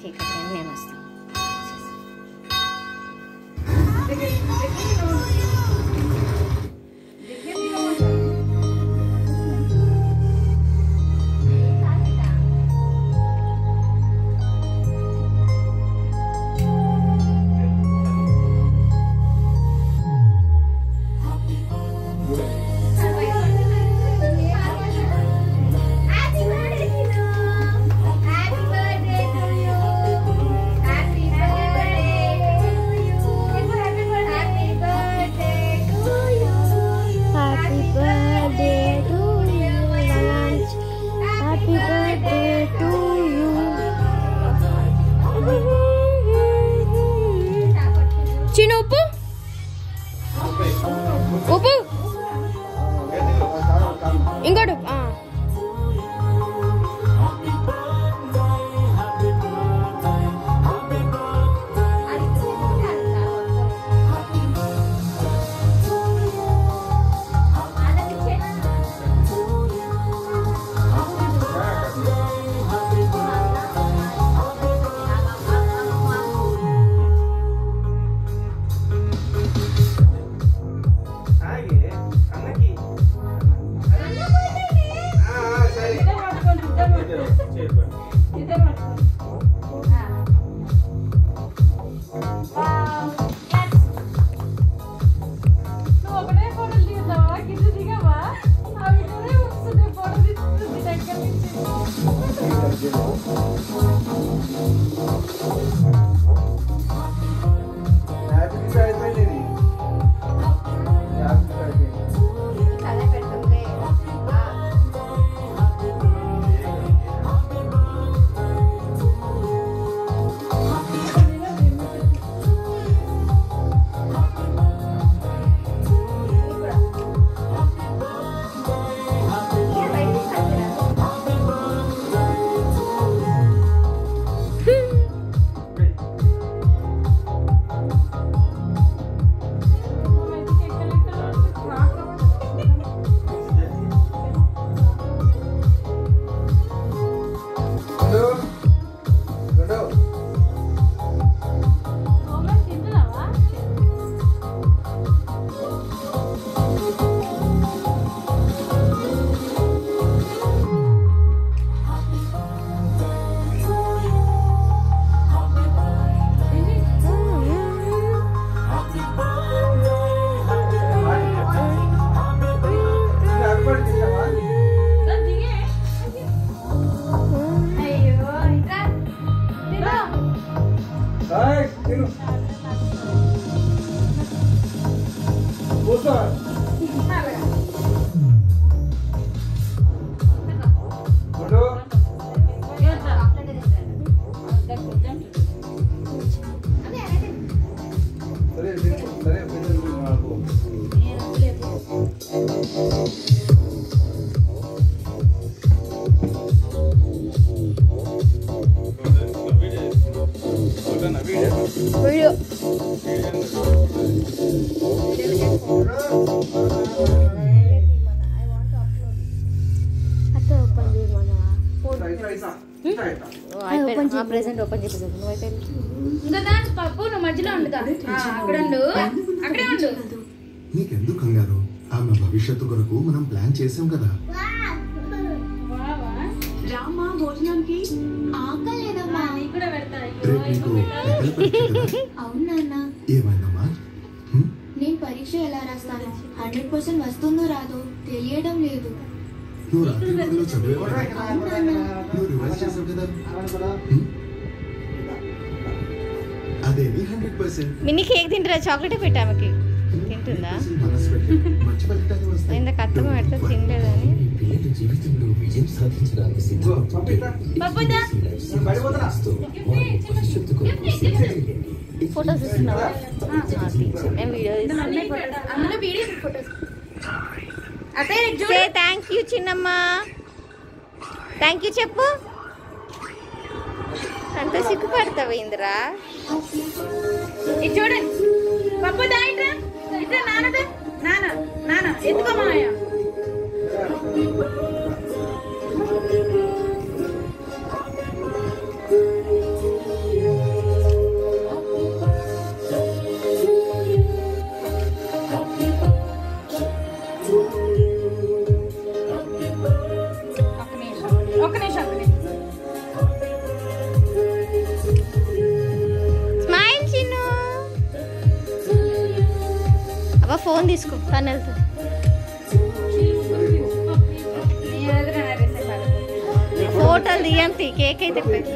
Cake cut నేను వస్తాను. ఉప్పు ఇంకోటి ప్రెసెంట్ ఓపెన్ చేసేది నువ్వు మధ్యలో నీకెందుకు కంగారు? ఆమె భవిష్యత్తు కొరకు మనం ప్లాన్ చేసాం కదా. రామ్మా భోజనానికి ఆకలేదమ్మా. అవునా? ఏమైందమ్మా? నేను పరీక్ష ఎలా రాస్తాను? 100% వస్తుందో రాదో తెలియడం లేదు. నువ్వు రాత్రి గదిలో చదివే నువ్వు రివైజ్ చేసావు కదా. అదేమి 100%. మినీ కేక్ తింటారా? చాక్లెట్ పెట్టా ఆమెకి. తింటుందా? ఇందాక అత్తమ్మ పెడితే తినలేదని జీవితంలో విజయం సాధించడానికి ఫొటోస్ ఇస్తున్నావా? మేము వీడియో థ్యాంక్ యూ చిన్నమ్మ. థ్యాంక్ యూ చెప్పు. అంత సిగ్గుపడతావు ఇందిరా. చూడండి పప్పు దాయిట్రా ఇట్లా నాన్నదా నాన్న నాన్న ఎత్తుకోమాయ. ఫోన్ తీసుకో తను వెళ్తుంది. ఫోటోలు తీయంతి కేక్ అయితే పెద్ద.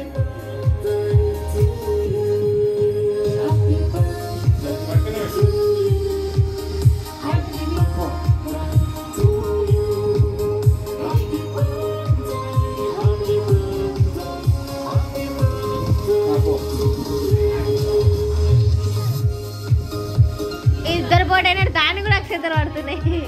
ఇద్దరు బోర్డు అయినట్టు దాన్ని కూడా అక్షతలు పడుతున్నాయి.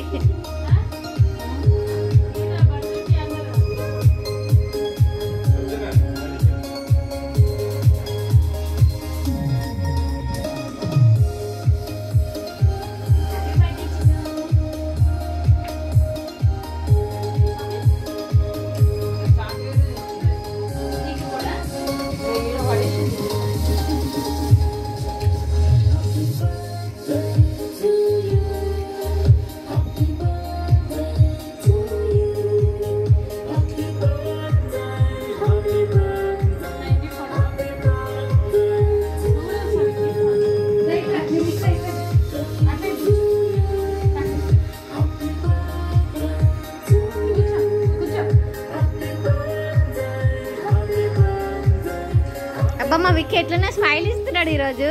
అబ్బా మా విక్కీ ఎట్లనే స్మైల్ ఇస్తున్నాడు ఈరోజు.